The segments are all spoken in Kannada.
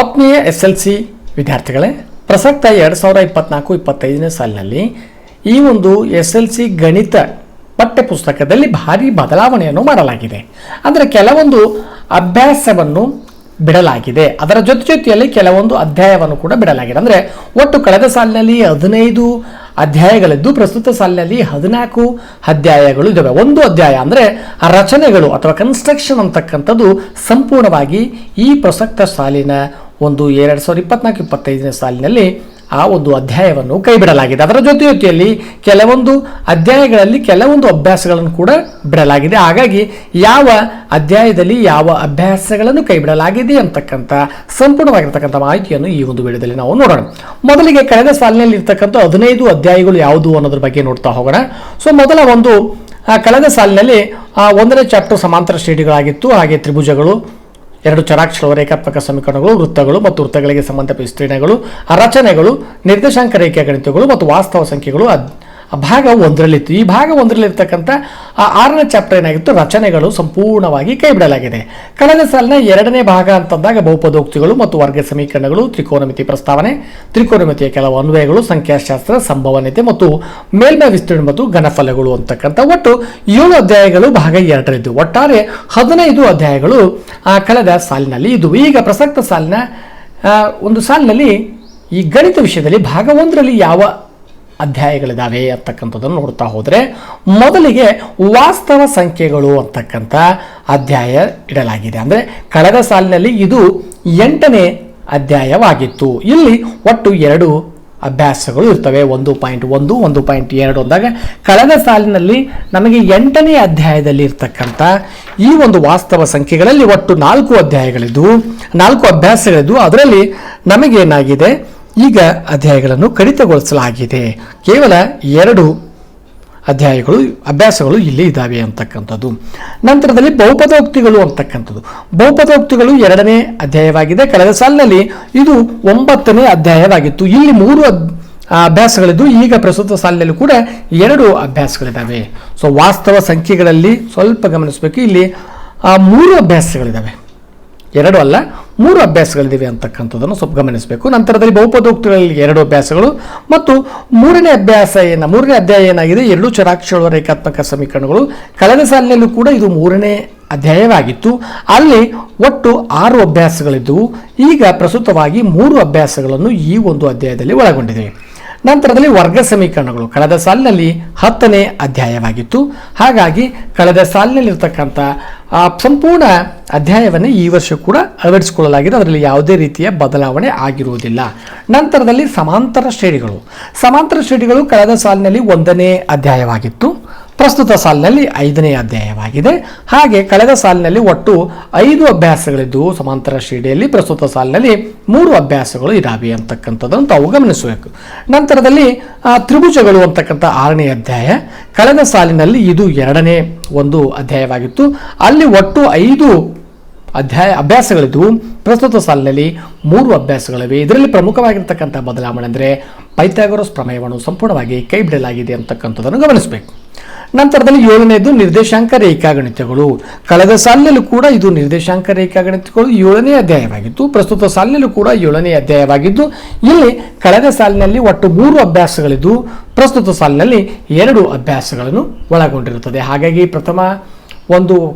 ಆತ್ಮೀಯ SLC ವಿದ್ಯಾರ್ಥಿಗಳೇ, ಪ್ರಸಕ್ತ 2024-25ನೇ ಸಾಲಿನಲ್ಲಿ ಈ ಒಂದು SLC ಗಣಿತ ಪಠ್ಯಪುಸ್ತಕದಲ್ಲಿ ಭಾರಿ ಬದಲಾವಣೆಯನ್ನು ಮಾಡಲಾಗಿದೆ. ಅಂದರೆ ಕೆಲವೊಂದು ಅಭ್ಯಾಸವನ್ನು ಬಿಡಲಾಗಿದೆ, ಅದರ ಜೊತೆಯಲ್ಲಿ ಕೆಲವೊಂದು ಅಧ್ಯಾಯವನ್ನು ಕೂಡ ಬಿಡಲಾಗಿದೆ. ಅಂದರೆ ಒಟ್ಟು ಕಳೆದ ಸಾಲಿನಲ್ಲಿ 15 ಅಧ್ಯಾಯಗಳಿದ್ದು ಪ್ರಸ್ತುತ ಸಾಲಿನಲ್ಲಿ 14 ಅಧ್ಯಾಯಗಳು ಇದ್ದಾವೆ. ಒಂದು ಅಧ್ಯಾಯ ಅಂದರೆ ರಚನೆಗಳು ಅಥವಾ ಕನ್ಸ್ಟ್ರಕ್ಷನ್ ಅಂತಕ್ಕಂಥದ್ದು ಸಂಪೂರ್ಣವಾಗಿ ಈ ಪ್ರಸಕ್ತ ಸಾಲಿನ ಒಂದು 2024-25ನೇ ಸಾಲಿನಲ್ಲಿ ಆ ಒಂದು ಅಧ್ಯಾಯವನ್ನು ಕೈಬಿಡಲಾಗಿದೆ. ಅದರ ಜೊತೆಯಲ್ಲಿ ಕೆಲವೊಂದು ಅಧ್ಯಾಯಗಳಲ್ಲಿ ಕೆಲವೊಂದು ಅಭ್ಯಾಸಗಳನ್ನು ಕೂಡ ಬಿಡಲಾಗಿದೆ. ಹಾಗಾಗಿ ಯಾವ ಅಧ್ಯಾಯದಲ್ಲಿ ಯಾವ ಅಭ್ಯಾಸಗಳನ್ನು ಕೈಬಿಡಲಾಗಿದೆ ಅಂತಕ್ಕಂಥ ಸಂಪೂರ್ಣವಾಗಿರ್ತಕ್ಕಂಥ ಮಾಹಿತಿಯನ್ನು ಈ ಒಂದು ವಿಡಿಯೋದಲ್ಲಿ ನಾವು ನೋಡೋಣ. ಮೊದಲಿಗೆ ಕಳೆದ ಸಾಲಿನಲ್ಲಿ ಇರ್ತಕ್ಕಂಥ 15 ಅಧ್ಯಾಯಗಳು ಯಾವುದು ಅನ್ನೋದ್ರ ಬಗ್ಗೆ ನೋಡ್ತಾ ಹೋಗೋಣ. ಸೊ ಮೊದಲ ಒಂದು ಕಳೆದ ಸಾಲಿನಲ್ಲಿ 1ನೇ ಚಾಪ್ಟರ್ ಸಮಾಂತರ ಶ್ರೇಣಿಗಳಾಗಿತ್ತು. ಹಾಗೆ ತ್ರಿಭುಜಗಳು, 2 ಚರಾಕ್ಷರ ರೇಖಾತ್ಮಕ ಸಮೀಕರಣಗಳು, ವೃತ್ತಗಳು ಮತ್ತು ವೃತ್ತಗಳಿಗೆ ಸಂಬಂಧ ವಿಸ್ತೀರ್ಣಗಳು, ರಚನೆಗಳು, ನಿರ್ದೇಶಾಂಕ ರೇಖೆಯ ಗಣಿತಗಳು ಮತ್ತು ವಾಸ್ತವ ಸಂಖ್ಯೆಗಳು ಭಾಗ 1ರಲ್ಲಿತ್ತು. ಈ ಭಾಗ 1ರಲ್ಲಿರ್ತಕ್ಕಂಥ 6ನೇ ಚಾಪ್ಟರ್ ಏನಾಗಿತ್ತು, ರಚನೆಗಳು ಸಂಪೂರ್ಣವಾಗಿ ಕೈ ಬಿಡಲಾಗಿದೆ. ಕಳೆದ ಸಾಲಿನ 2ನೇ ಭಾಗ ಅಂತಂದಾಗ ಬಹುಪದೋಕ್ತಿಗಳು ಮತ್ತು ವರ್ಗ ಸಮೀಕರಣಗಳು, ತ್ರಿಕೋನಮಿತಿ ಪ್ರಸ್ತಾವನೆ, ತ್ರಿಕೋನಮಿತಿಯ ಕೆಲವು ಅನ್ವಯಗಳು, ಸಂಖ್ಯಾಶಾಸ್ತ್ರ, ಸಂಭವನೀಯತೆ ಮತ್ತು ಮೇಲ್ಮೈ ವಿಸ್ತೀರ್ಣ ಮತ್ತು ಘನಫಲಗಳು ಅಂತಕ್ಕಂಥ ಒಟ್ಟು 7 ಅಧ್ಯಾಯಗಳು ಭಾಗ 2ರಲ್ಲಿದ್ದು ಒಟ್ಟಾರೆ 15 ಅಧ್ಯಾಯಗಳು ಕಳೆದ ಸಾಲಿನಲ್ಲಿ ಇದು. ಈಗ ಪ್ರಸಕ್ತ ಸಾಲಿನ ಒಂದು ಸಾಲಿನಲ್ಲಿ ಈ ಗಣಿತ ವಿಷಯದಲ್ಲಿ ಭಾಗ 1ರಲ್ಲಿ ಯಾವ ಅಧ್ಯಾಯಗಳಿದ್ದಾವೆ ಅಂತಕ್ಕಂಥದ್ದನ್ನು ನೋಡ್ತಾ ಹೋದರೆ ಮೊದಲಿಗೆ ವಾಸ್ತವ ಸಂಖ್ಯೆಗಳು ಅಂತಕ್ಕಂಥ ಅಧ್ಯಾಯ ಇಡಲಾಗಿದೆ. ಅಂದರೆ ಕಳೆದ ಸಾಲಿನಲ್ಲಿ ಇದು 8ನೇ ಅಧ್ಯಾಯವಾಗಿತ್ತು. ಇಲ್ಲಿ ಒಟ್ಟು 2 ಅಭ್ಯಾಸಗಳು ಇರ್ತವೆ, 1.1, 1.2 ಅಂದಾಗ ಕಳೆದ ಸಾಲಿನಲ್ಲಿ ನಮಗೆ 8ನೇ ಅಧ್ಯಾಯದಲ್ಲಿ ಇರ್ತಕ್ಕಂಥ ಈ ಒಂದು ವಾಸ್ತವ ಸಂಖ್ಯೆಗಳಲ್ಲಿ ಒಟ್ಟು 4 ಅಧ್ಯಾಯಗಳಿದ್ದು 4 ಅಭ್ಯಾಸಗಳಿದ್ದು ಅದರಲ್ಲಿ ನಮಗೇನಾಗಿದೆ, ಈಗ ಅಧ್ಯಾಯಗಳನ್ನು ಕಡಿತಗೊಳಿಸಲಾಗಿದೆ. ಕೇವಲ 2 ಅಧ್ಯಾಯಗಳು ಅಭ್ಯಾಸಗಳು ಇಲ್ಲಿ ಇದ್ದಾವೆ ಅಂತಕ್ಕಂಥದ್ದು. ನಂತರದಲ್ಲಿ ಬಹುಪದೋಕ್ತಿಗಳು ಅಂತಕ್ಕಂಥದ್ದು, ಬಹುಪದೋಕ್ತಿಗಳು 2ನೇ ಅಧ್ಯಾಯವಾಗಿದೆ. ಕಳೆದ ಸಾಲಿನಲ್ಲಿ ಇದು 9ನೇ ಅಧ್ಯಾಯವಾಗಿತ್ತು. ಇಲ್ಲಿ 3 ಅಭ್ಯಾಸಗಳಿದ್ದು ಈಗ ಪ್ರಸ್ತುತ ಸಾಲಿನಲ್ಲಿ ಕೂಡ 2 ಅಭ್ಯಾಸಗಳಿದ್ದಾವೆ. ಸೊ ವಾಸ್ತವ ಸಂಖ್ಯೆಗಳಲ್ಲಿ ಸ್ವಲ್ಪ ಗಮನಿಸಬೇಕು, ಇಲ್ಲಿ 3 ಅಭ್ಯಾಸಗಳಿದ್ದಾವೆ, 2 ಅಲ್ಲ 3 ಅಭ್ಯಾಸಗಳಿವೆ ಅಂತಕ್ಕಂಥದ್ದನ್ನು ಸ್ವಲ್ಪ ಗಮನಿಸಬೇಕು. ನಂತರದಲ್ಲಿ ಬಹುಪದೋಕ್ತಿಗಳಲ್ಲಿ 2 ಅಭ್ಯಾಸಗಳು ಮತ್ತು 3ನೇ ಅಧ್ಯಾಯ ಏನಾಗಿದೆ, 2 ಚರಾಕ್ಷರ ರೇಖಾತ್ಮಕ ಸಮೀಕರಣಗಳು. ಕಳೆದ ಸಾಲಿನಲ್ಲೂ ಕೂಡ ಇದು 3ನೇ ಅಧ್ಯಾಯವಾಗಿತ್ತು. ಅಲ್ಲಿ ಒಟ್ಟು 6 ಅಭ್ಯಾಸಗಳಿದ್ದವು. ಈಗ ಪ್ರಸ್ತುತವಾಗಿ 3 ಅಭ್ಯಾಸಗಳನ್ನು ಈ ಒಂದು ಅಧ್ಯಾಯದಲ್ಲಿ ಒಳಗೊಂಡಿದೆ. ನಂತರದಲ್ಲಿ ವರ್ಗ ಸಮೀಕರಣಗಳು ಕಳೆದ ಸಾಲಿನಲ್ಲಿ 10ನೇ ಅಧ್ಯಾಯವಾಗಿತ್ತು. ಹಾಗಾಗಿ ಕಳೆದ ಸಾಲಿನಲ್ಲಿರ್ತಕ್ಕಂಥ ಸಂಪೂರ್ಣ ಅಧ್ಯಾಯವನ್ನೇ ಈ ವರ್ಷ ಕೂಡ ಅಳವಡಿಸಿಕೊಳ್ಳಲಾಗಿದೆ. ಅದರಲ್ಲಿ ಯಾವುದೇ ರೀತಿಯ ಬದಲಾವಣೆ ಆಗಿರುವುದಿಲ್ಲ. ನಂತರದಲ್ಲಿ ಸಮಾಂತರ ಶ್ರೇಣಿಗಳು ಕಳೆದ ಸಾಲಿನಲ್ಲಿ 1ನೇ ಅಧ್ಯಾಯವಾಗಿತ್ತು. ಪ್ರಸ್ತುತ ಸಾಲಿನಲ್ಲಿ 5ನೇ ಅಧ್ಯಾಯವಾಗಿದೆ. ಹಾಗೆ ಕಳೆದ ಸಾಲಿನಲ್ಲಿ ಒಟ್ಟು 5 ಅಭ್ಯಾಸಗಳಿದ್ದು ಸಮಾಂತರ ಶ್ರೇಣಿಯಲ್ಲಿ ಪ್ರಸ್ತುತ ಸಾಲಿನಲ್ಲಿ 3 ಅಭ್ಯಾಸಗಳು ಇದ್ದಾವೆ ಅಂತಕ್ಕಂಥದ್ದನ್ನು ತಾವು ಗಮನಿಸಬೇಕು. ನಂತರದಲ್ಲಿ ತ್ರಿಭುಜಗಳು ಅಂತಕ್ಕಂಥ 6ನೇ ಅಧ್ಯಾಯ. ಕಳೆದ ಸಾಲಿನಲ್ಲಿ ಇದು 2ನೇ ಒಂದು ಅಧ್ಯಾಯವಾಗಿತ್ತು. ಅಲ್ಲಿ ಒಟ್ಟು 5 ಅಭ್ಯಾಸಗಳಿದ್ದವು. ಪ್ರಸ್ತುತ ಸಾಲಿನಲ್ಲಿ 3 ಅಭ್ಯಾಸಗಳಿವೆ. ಇದರಲ್ಲಿ ಪ್ರಮುಖವಾಗಿರ್ತಕ್ಕಂಥ ಬದಲಾವಣೆ ಅಂದರೆ ಪೈಥಾಗೊರಸ್ ಪ್ರಮೇಯವನ್ನು ಸಂಪೂರ್ಣವಾಗಿ ಕೈ ಬಿಡಲಾಗಿದೆ ಅಂತಕ್ಕಂಥದ್ದನ್ನು ಗಮನಿಸಬೇಕು. ನಂತರದಲ್ಲಿ 7ನೇದು ನಿರ್ದೇಶಾಂಕ ರೇಖಾಗಣಿತಗಳು. ಕಳೆದ ಸಾಲಿನಲ್ಲೂ ಕೂಡ ಇದು ನಿರ್ದೇಶಾಂಕ ರೇಖಾಗಣಿತಗಳು 7ನೇ ಅಧ್ಯಾಯವಾಗಿತ್ತು. ಪ್ರಸ್ತುತ ಸಾಲಿನಲ್ಲೂ ಕೂಡ 7ನೇ ಅಧ್ಯಾಯವಾಗಿದ್ದು ಇಲ್ಲಿ ಕಳೆದ ಸಾಲಿನಲ್ಲಿ ಒಟ್ಟು 3 ಅಭ್ಯಾಸಗಳಿದ್ದು ಪ್ರಸ್ತುತ ಸಾಲಿನಲ್ಲಿ 2 ಅಭ್ಯಾಸಗಳನ್ನು ಒಳಗೊಂಡಿರುತ್ತದೆ. ಹಾಗಾಗಿ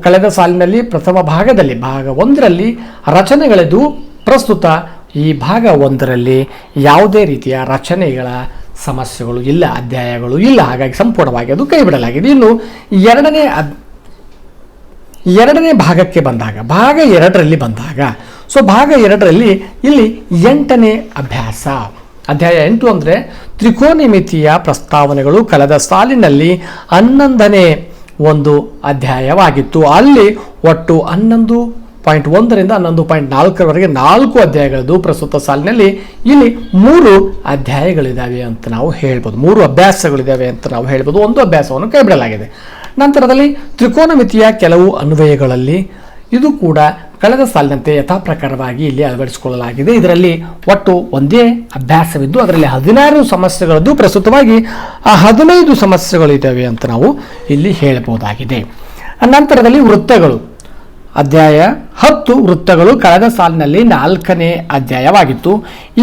ಕಳೆದ ಸಾಲಿನಲ್ಲಿ ಪ್ರಥಮ ಭಾಗದಲ್ಲಿ ಭಾಗ 1ರಲ್ಲಿ ರಚನೆಗಳಿದ್ದು ಪ್ರಸ್ತುತ ಈ ಭಾಗ 1ರಲ್ಲಿ ಯಾವುದೇ ರೀತಿಯ ರಚನೆಗಳ ಸಮಸ್ಯೆಗಳು ಇಲ್ಲ, ಅಧ್ಯಾಯಗಳು ಇಲ್ಲ. ಹಾಗಾಗಿ ಸಂಪೂರ್ಣವಾಗಿ ಅದು ಕೈ ಬಿಡಲಾಗಿದೆ. ಇನ್ನು 2ನೇ ಭಾಗಕ್ಕೆ ಬಂದಾಗ ಭಾಗ 2ರಲ್ಲಿ ಸೊ ಭಾಗ 2ರಲ್ಲಿ ಇಲ್ಲಿ 8ನೇ ಅಭ್ಯಾಸ, ಅಧ್ಯಾಯ 8 ಅಂದರೆ ತ್ರಿಕೋನಮಿತಿಯ ಪ್ರಸ್ತಾವನೆಗಳು. ಕಳೆದ ಸಾಲಿನಲ್ಲಿ 11ನೇ ಒಂದು ಅಧ್ಯಾಯವಾಗಿತ್ತು. ಅಲ್ಲಿ ಒಟ್ಟು 11.1ರಿಂದ 11.4ರವರೆಗೆ 4 ಅಧ್ಯಾಯಗಳದ್ದು. ಪ್ರಸ್ತುತ ಸಾಲಿನಲ್ಲಿ ಇಲ್ಲಿ 3 ಅಧ್ಯಾಯಗಳಿದ್ದಾವೆ ಅಂತ ನಾವು ಹೇಳ್ಬೋದು, 3 ಅಭ್ಯಾಸಗಳಿದ್ದಾವೆ ಅಂತ ನಾವು ಹೇಳ್ಬೋದು. 1 ಅಭ್ಯಾಸವನ್ನು ಕೈ ಬಿಡಲಾಗಿದೆ. ನಂತರದಲ್ಲಿ ತ್ರಿಕೋನಮಿತಿಯ ಕೆಲವು ಅನ್ವಯಗಳಲ್ಲಿ ಇದು ಕೂಡ ಕಳೆದ ಸಾಲಿನಂತೆ ಯಥಾಪ್ರಕಾರವಾಗಿ ಇಲ್ಲಿ ಅಳವಡಿಸಿಕೊಳ್ಳಲಾಗಿದೆ. ಇದರಲ್ಲಿ ಒಟ್ಟು 1ದೇ ಅಭ್ಯಾಸವಿದ್ದು ಅದರಲ್ಲಿ 16 ಸಮಸ್ಯೆಗಳದ್ದು. ಪ್ರಸ್ತುತವಾಗಿ 15 ಸಮಸ್ಯೆಗಳಿದ್ದಾವೆ ಅಂತ ನಾವು ಇಲ್ಲಿ ಹೇಳಬಹುದಾಗಿದೆ. ನಂತರದಲ್ಲಿ ವೃತ್ತಗಳು ಅಧ್ಯಾಯ 10 ವೃತ್ತಗಳು ಕಳೆದ ಸಾಲಿನಲ್ಲಿ 4ನೇ ಅಧ್ಯಾಯವಾಗಿತ್ತು.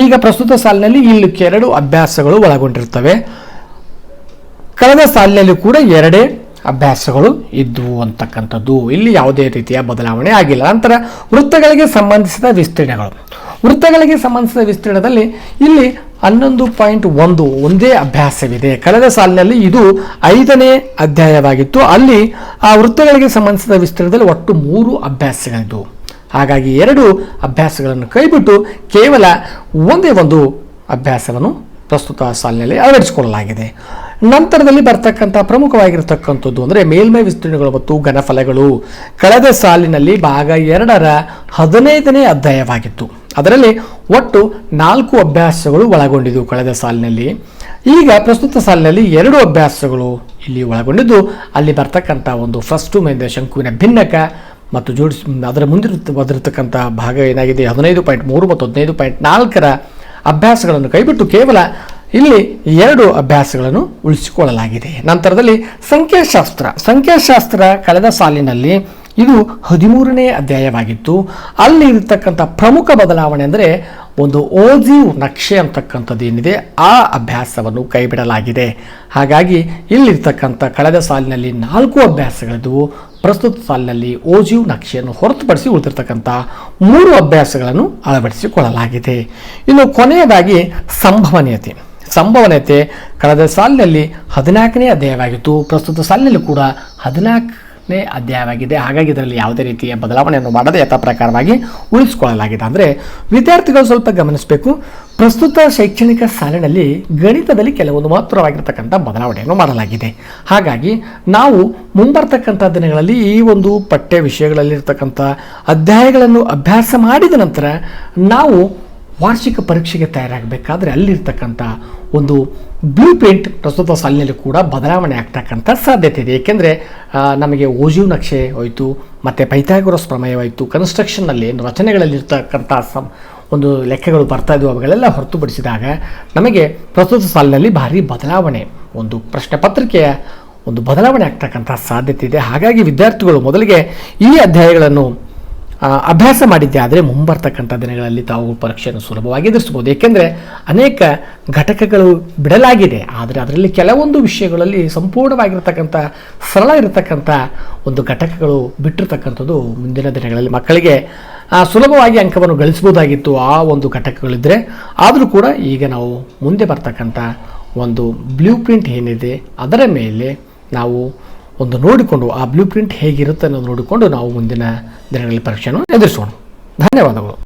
ಈಗ ಪ್ರಸ್ತುತ ಸಾಲಿನಲ್ಲಿ ಇಲ್ಲಿ 2 ಅಭ್ಯಾಸಗಳು ಒಳಗೊಂಡಿರ್ತವೆ. ಕಳೆದ ಸಾಲಿನಲ್ಲಿ ಕೂಡ 2 ಅಭ್ಯಾಸಗಳು ಇದ್ವು ಅಂತಕ್ಕಂಥದ್ದು. ಇಲ್ಲಿ ಯಾವುದೇ ರೀತಿಯ ಬದಲಾವಣೆ ಆಗಿಲ್ಲ. ನಂತರ ವೃತ್ತಗಳಿಗೆ ಸಂಬಂಧಿಸಿದ ವಿಸ್ತೀರ್ಣಗಳು. ವೃತ್ತಗಳಿಗೆ ಸಂಬಂಧಿಸಿದ ವಿಸ್ತೀರ್ಣದಲ್ಲಿ ಇಲ್ಲಿ 11.1 ಒಂದೇ ಅಭ್ಯಾಸವಿದೆ. ಕಳೆದ ಸಾಲಿನಲ್ಲಿ ಇದು 5ನೇ ಅಧ್ಯಾಯವಾಗಿತ್ತು. ಅಲ್ಲಿ ಆ ವೃತ್ತಗಳಿಗೆ ಸಂಬಂಧಿಸಿದ ವಿಸ್ತೀರ್ಣದಲ್ಲಿ ಒಟ್ಟು 3 ಅಭ್ಯಾಸಗಳಿದ್ದವು. ಹಾಗಾಗಿ 2 ಅಭ್ಯಾಸಗಳನ್ನು ಕೈಬಿಟ್ಟು ಕೇವಲ ಒಂದೇ ಒಂದು ಅಭ್ಯಾಸವನ್ನು ಪ್ರಸ್ತುತ ಸಾಲಿನಲ್ಲಿ ಅಳವಡಿಸಿಕೊಳ್ಳಲಾಗಿದೆ. ನಂತರದಲ್ಲಿ ಬರ್ತಕ್ಕಂಥ ಪ್ರಮುಖವಾಗಿರತಕ್ಕಂಥದ್ದು ಅಂದರೆ ಮೇಲ್ಮೈ ವಿಸ್ತೀರ್ಣಗಳು ಮತ್ತು ಘನಫಲಗಳು. ಕಳೆದ ಸಾಲಿನಲ್ಲಿ ಭಾಗ 2ರ 15ನೇ ಅಧ್ಯಾಯವಾಗಿತ್ತು. ಅದರಲ್ಲಿ ಒಟ್ಟು 4 ಅಭ್ಯಾಸಗಳು ಒಳಗೊಂಡಿದ್ದವು ಕಳೆದ ಸಾಲಿನಲ್ಲಿ. ಈಗ ಪ್ರಸ್ತುತ ಸಾಲಿನಲ್ಲಿ 2 ಅಭ್ಯಾಸಗಳು ಇಲ್ಲಿ ಒಳಗೊಂಡಿದ್ದು ಅಲ್ಲಿ ಬರ್ತಕ್ಕಂಥ ಒಂದು ಫಸ್ಟು ಮೇಲಿನ ಶಂಕುವಿನ ಭಿನ್ನಕ ಮತ್ತು ಜೋಡಿಸಿ ಅದರ ಮುಂದಿರತಕ್ಕಂಥ ಭಾಗ ಏನಾಗಿದೆ 15.3 ಮತ್ತು 15.4ರ ಅಭ್ಯಾಸಗಳನ್ನು ಕೈಬಿಟ್ಟು ಕೇವಲ ಇಲ್ಲಿ 2 ಅಭ್ಯಾಸಗಳನ್ನು ಉಳಿಸಿಕೊಳ್ಳಲಾಗಿದೆ. ನಂತರದಲ್ಲಿ ಸಂಖ್ಯಾಶಾಸ್ತ್ರ ಕಳೆದ ಸಾಲಿನಲ್ಲಿ ಇದು 13ನೇ ಅಧ್ಯಾಯವಾಗಿತ್ತು. ಅಲ್ಲಿ ಇರತಕ್ಕಂಥ ಪ್ರಮುಖ ಬದಲಾವಣೆ ಅಂದರೆ ಒಂದು ಓಜಿವ್ ನಕ್ಷೆ ಅಂತಕ್ಕಂಥದ್ದು ಏನಿದೆ ಆ ಅಭ್ಯಾಸವನ್ನು ಕೈಬಿಡಲಾಗಿದೆ. ಹಾಗಾಗಿ ಇಲ್ಲಿರ್ತಕ್ಕಂಥ ಕಳೆದ ಸಾಲಿನಲ್ಲಿ 4 ಅಭ್ಯಾಸಗಳಿದ್ದವು. ಪ್ರಸ್ತುತ ಸಾಲಿನಲ್ಲಿ ಓಜಿವ್ ನಕ್ಷೆಯನ್ನು ಹೊರತುಪಡಿಸಿ ಉಳಿದಿರ್ತಕ್ಕಂಥ 3 ಅಭ್ಯಾಸಗಳನ್ನು ಅಳವಡಿಸಿಕೊಳ್ಳಲಾಗಿದೆ. ಇನ್ನು ಕೊನೆಯದಾಗಿ ಸಂಭವನೀಯತೆ ಕಳೆದ ಸಾಲಿನಲ್ಲಿ 14ನೇ ಅಧ್ಯಾಯವಾಗಿತ್ತು. ಪ್ರಸ್ತುತ ಸಾಲಿನಲ್ಲಿ ಕೂಡ 14ನೇ ಅಧ್ಯಾಯವಾಗಿದೆ. ಹಾಗಾಗಿ ಇದರಲ್ಲಿ ಯಾವುದೇ ರೀತಿಯ ಬದಲಾವಣೆಯನ್ನು ಮಾಡದೆ ಯಥಾ ಪ್ರಕಾರವಾಗಿ ಉಳಿಸಿಕೊಳ್ಳಲಾಗಿದೆ. ಅಂದರೆ ವಿದ್ಯಾರ್ಥಿಗಳು ಸ್ವಲ್ಪ ಗಮನಿಸಬೇಕು. ಪ್ರಸ್ತುತ ಶೈಕ್ಷಣಿಕ ಸಾಲಿನಲ್ಲಿ ಗಣಿತದಲ್ಲಿ ಕೆಲವೊಂದು ಮಹತ್ತರವಾಗಿರ್ತಕ್ಕಂಥ ಬದಲಾವಣೆಯನ್ನು ಮಾಡಲಾಗಿದೆ. ಹಾಗಾಗಿ ನಾವು ಮುಂಬರ್ತಕ್ಕಂಥ ದಿನಗಳಲ್ಲಿ ಈ ಒಂದು ಪಠ್ಯ ವಿಷಯಗಳಲ್ಲಿರ್ತಕ್ಕಂಥ ಅಧ್ಯಾಯಗಳನ್ನು ಅಭ್ಯಾಸ ಮಾಡಿದ ನಂತರ ನಾವು ವಾರ್ಷಿಕ ಪರೀಕ್ಷೆಗೆ ತಯಾರಾಗಬೇಕಾದ್ರೆ ಅಲ್ಲಿರ್ತಕ್ಕಂಥ ಒಂದು ಬ್ಲೂ ಪ್ರಿಂಟ್ ಪ್ರಸ್ತುತ ಸಾಲಿನಲ್ಲಿ ಕೂಡ ಬದಲಾವಣೆ ಆಗ್ತಕ್ಕಂಥ ಸಾಧ್ಯತೆ ಇದೆ. ಏಕೆಂದರೆ ನಮಗೆ ಓಜಿವ್ ನಕ್ಷೆ ಹೋಯಿತು, ಮತ್ತು ಪೈಥಾಗೊರಸ್ ಪ್ರಮೇಯವಾಯಿತು, ಕನ್ಸ್ಟ್ರಕ್ಷನ್ನಲ್ಲಿ ರಚನೆಗಳಲ್ಲಿರ್ತಕ್ಕಂಥ ಒಂದು ಲೆಕ್ಕಗಳು ಬರ್ತಾ ಇದ್ವು. ಅವುಗಳೆಲ್ಲ ಹೊರತುಪಡಿಸಿದಾಗ ನಮಗೆ ಪ್ರಸ್ತುತ ಸಾಲಿನಲ್ಲಿ ಭಾರಿ ಬದಲಾವಣೆ, ಒಂದು ಪ್ರಶ್ನೆ ಪತ್ರಿಕೆಯ ಒಂದು ಬದಲಾವಣೆ ಆಗ್ತಕ್ಕಂಥ ಸಾಧ್ಯತೆ ಇದೆ. ಹಾಗಾಗಿ ವಿದ್ಯಾರ್ಥಿಗಳು ಮೊದಲಿಗೆ ಈ ಅಧ್ಯಾಯಗಳನ್ನು ಅಭ್ಯಾಸ ಮಾಡಿದ್ದೆ ಆದರೆ ಮುಂಬರ್ತಕ್ಕಂಥ ದಿನಗಳಲ್ಲಿ ತಾವು ಪರೀಕ್ಷೆಯನ್ನು ಸುಲಭವಾಗಿ ಎದುರಿಸಬಹುದು. ಏಕೆಂದರೆ ಅನೇಕ ಘಟಕಗಳು ಬಿಡಲಾಗಿದೆ, ಆದರೆ ಅದರಲ್ಲಿ ಕೆಲವೊಂದು ವಿಷಯಗಳಲ್ಲಿ ಸಂಪೂರ್ಣವಾಗಿರ್ತಕ್ಕಂಥ ಸರಳ ಇರತಕ್ಕಂಥ ಒಂದು ಘಟಕಗಳು ಬಿಟ್ಟಿರ್ತಕ್ಕಂಥದ್ದು ಮುಂದಿನ ದಿನಗಳಲ್ಲಿ ಮಕ್ಕಳಿಗೆ ಸುಲಭವಾಗಿ ಅಂಕವನ್ನು ಗಳಿಸ್ಬೋದಾಗಿತ್ತು ಆ ಒಂದು ಘಟಕಗಳಿದ್ದರೆ. ಆದರೂ ಕೂಡ ಈಗ ನಾವು ಮುಂದೆ ಬರ್ತಕ್ಕಂಥ ಒಂದು ಬ್ಲೂ ಪ್ರಿಂಟ್ ಏನಿದೆ ಅದರ ಮೇಲೆ ನಾವು ಒಂದು ನೋಡಿಕೊಂಡು ಆ ಬ್ಲೂ ಪ್ರಿಂಟ್ ಹೇಗಿರುತ್ತೆ ಅನ್ನೋದು ನೋಡಿಕೊಂಡು ನಾವು ಮುಂದಿನ ದಿನಗಳಲ್ಲಿ ಪರೀಕ್ಷೆಯನ್ನು ಎದುರಿಸೋಣ. ಧನ್ಯವಾದಗಳು.